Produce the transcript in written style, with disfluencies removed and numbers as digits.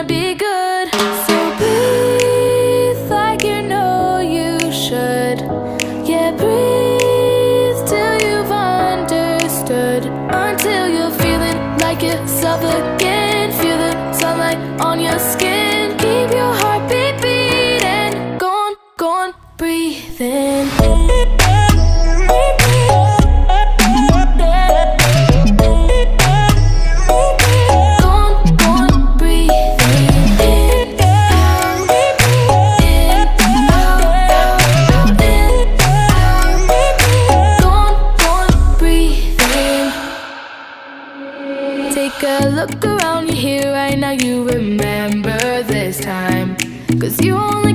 be good. So breathe like you know you should. Yeah, breathe till you've understood. Until you're feeling like yourself again. Feel the sunlight on your skin. Keep your heartbeat beating. Go on, breathe in. Take a look around you here right now, you remember this time, 'cause you only